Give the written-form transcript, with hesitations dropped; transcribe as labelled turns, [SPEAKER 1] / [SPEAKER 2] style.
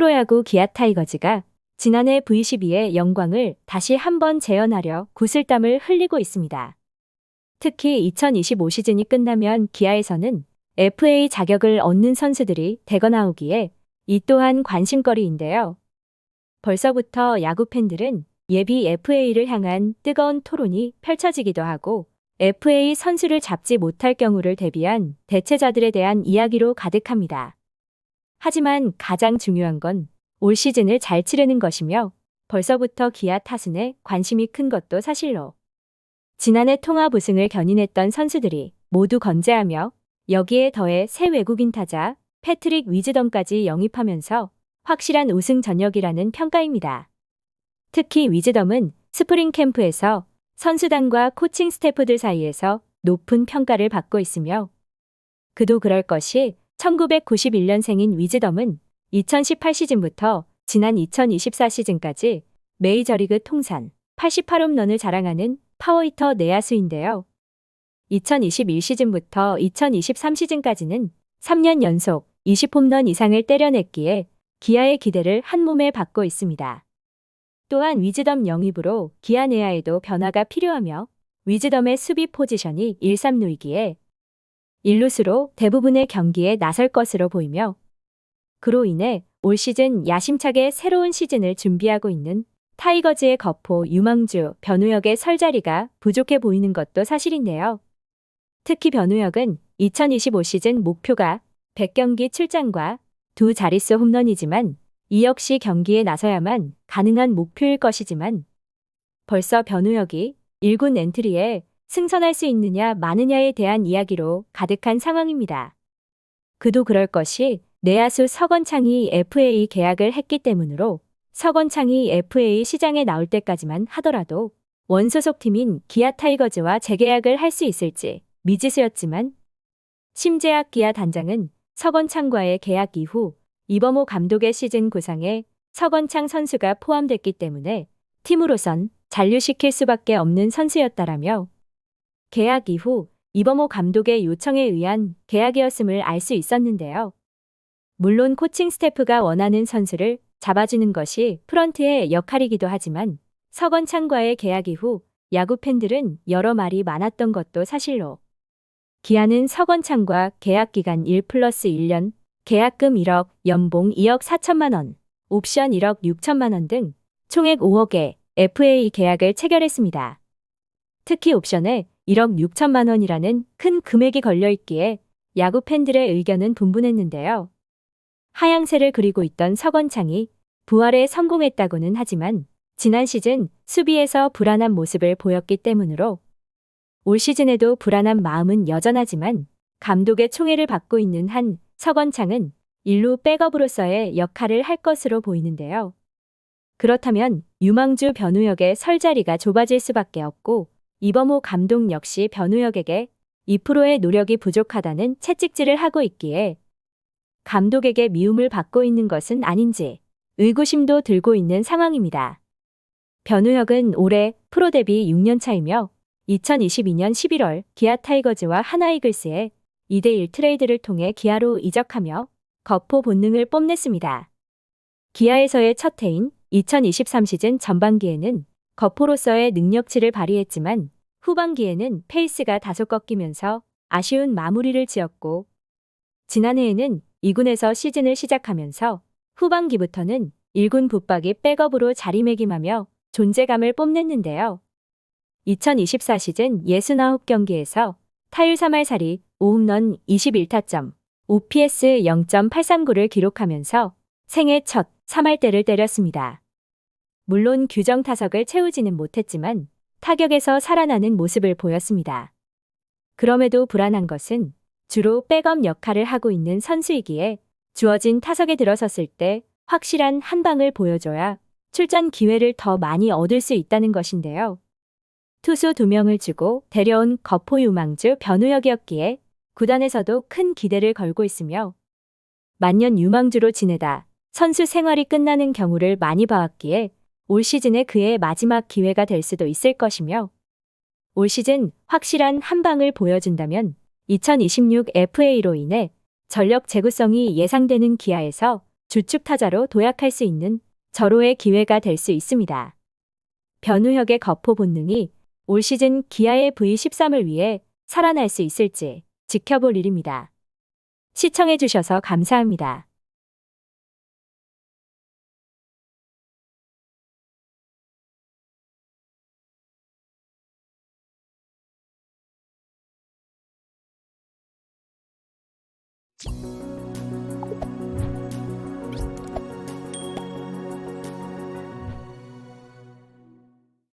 [SPEAKER 1] 프로야구 기아 타이거즈가 지난해 V12의 영광을 다시 한번 재현하려 구슬땀을 흘리고 있습니다. 특히 2025 시즌이 끝나면 기아에서는 FA 자격을 얻는 선수들이 대거 나오기에 이 또한 관심거리인데요. 벌써부터 야구 팬들은 예비 FA를 향한 뜨거운 토론이 펼쳐지기도 하고 FA 선수를 잡지 못할 경우를 대비한 대체자들에 대한 이야기로 가득합니다. 하지만 가장 중요한 건 올 시즌을 잘 치르는 것이며 벌써부터 기아 타순에 관심이 큰 것도 사실로 지난해 통합 우승을 견인했던 선수들이 모두 건재하며 여기에 더해 새 외국인 타자 패트릭 위즈덤까지 영입하면서 확실한 우승 전역이라는 평가입니다. 특히 위즈덤은 스프링 캠프에서 선수단과 코칭 스태프들 사이에서 높은 평가를 받고 있으며 그도 그럴 것이 1991년생인 위즈덤은 2018 시즌부터 지난 2024 시즌까지 메이저리그 통산 88홈런을 자랑하는 파워히터 내야수인데요. 2021 시즌부터 2023 시즌까지는 3년 연속 20홈런 이상을 때려냈기에 기아의 기대를 한몸에 받고 있습니다. 또한 위즈덤 영입으로 기아 내야에도 변화가 필요하며 위즈덤의 수비 포지션이 1-3루이기에 1루수로 대부분의 경기에 나설 것으로 보이며 그로 인해 올 시즌 야심차게 새로운 시즌을 준비하고 있는 타이거즈의 거포 유망주 변우혁의 설 자리가 부족해 보이는 것도 사실인데요. 특히 변우혁은 2025 시즌 목표가 100경기 출장과 두 자릿수 홈런이지만 이 역시 경기에 나서야만 가능한 목표일 것이지만 벌써 변우혁이 1군 엔트리에 승선할 수 있느냐 마느냐에 대한 이야기로 가득한 상황입니다. 그도 그럴 것이 내야수 석원창이 FA 계약을 했기 때문으로 석원창이 FA 시장에 나올 때까지만 하더라도 원소속 팀인 기아 타이거즈와 재계약을 할 수 있을지 미지수였지만 심재학 기아 단장은 석원창과의 계약 이후 이범호 감독의 시즌 구상에 석원창 선수가 포함됐기 때문에 팀으로선 잔류시킬 수밖에 없는 선수였다라며 계약 이후 이범호 감독의 요청에 의한 계약이었음을 알 수 있었는데요. 물론 코칭 스태프가 원하는 선수를 잡아주는 것이 프런트의 역할이기도 하지만 석원창과의 계약 이후 야구 팬들은 여러 말이 많았던 것도 사실로 기아는 석원창과 계약 기간 1+1년, 계약금 1억, 연봉 2억 4천만 원, 옵션 1억 6천만 원 등 총액 5억의 FA 계약을 체결했습니다. 특히 옵션에 1억 6천만 원이라는 큰 금액이 걸려있기에 야구 팬들의 의견은 분분했는데요. 하향세를 그리고 있던 석원창이 부활에 성공했다고는 하지만 지난 시즌 수비에서 불안한 모습을 보였기 때문으로 올 시즌에도 불안한 마음은 여전하지만 감독의 총애를 받고 있는 한 석원창은 1루 백업으로서의 역할을 할 것으로 보이는데요. 그렇다면 유망주 변우혁의 설 자리가 좁아질 수밖에 없고 이범호 감독 역시 변우혁에게 2%의 노력이 부족하다는 채찍질을 하고 있기에 감독에게 미움을 받고 있는 것은 아닌지 의구심도 들고 있는 상황입니다. 변우혁은 올해 프로 데뷔 6년 차이며 2022년 11월 기아 타이거즈와 하나이글스의 2대1 트레이드를 통해 기아로 이적하며 거포 본능을 뽐냈습니다. 기아에서의 첫 해인 2023 시즌 전반기에는 거포로서의 능력치를 발휘했지만 후반기에는 페이스가 다소 꺾이면서 아쉬운 마무리를 지었고 지난해에는 2군에서 시즌을 시작하면서 후반기부터는 1군 붙박이 백업으로 자리매김하며 존재감을 뽐냈는데요. 2024 시즌 69경기에서 타율 3할 4리 5홈런 21타점, OPS 0.839를 기록하면서 생애 첫 3할대를 때렸습니다. 물론 규정 타석을 채우지는 못했지만 타격에서 살아나는 모습을 보였습니다. 그럼에도 불안한 것은 주로 백업 역할을 하고 있는 선수이기에 주어진 타석에 들어섰을 때 확실한 한 방을 보여줘야 출전 기회를 더 많이 얻을 수 있다는 것인데요. 투수 2명을 주고 데려온 거포 유망주 변우혁이었기에 구단에서도 큰 기대를 걸고 있으며 만년 유망주로 지내다 선수 생활이 끝나는 경우를 많이 봐왔기에 올 시즌에 그의 마지막 기회가 될 수도 있을 것이며 올 시즌 확실한 한 방을 보여준다면 2026 FA로 인해 전력 재구성이 예상되는 기아에서 주축 타자로 도약할 수 있는 절호의 기회가 될 수 있습니다. 변우혁의 거포 본능이 올 시즌 기아의 V13을 위해 살아날 수 있을지 지켜볼 일입니다. 시청해주셔서 감사합니다.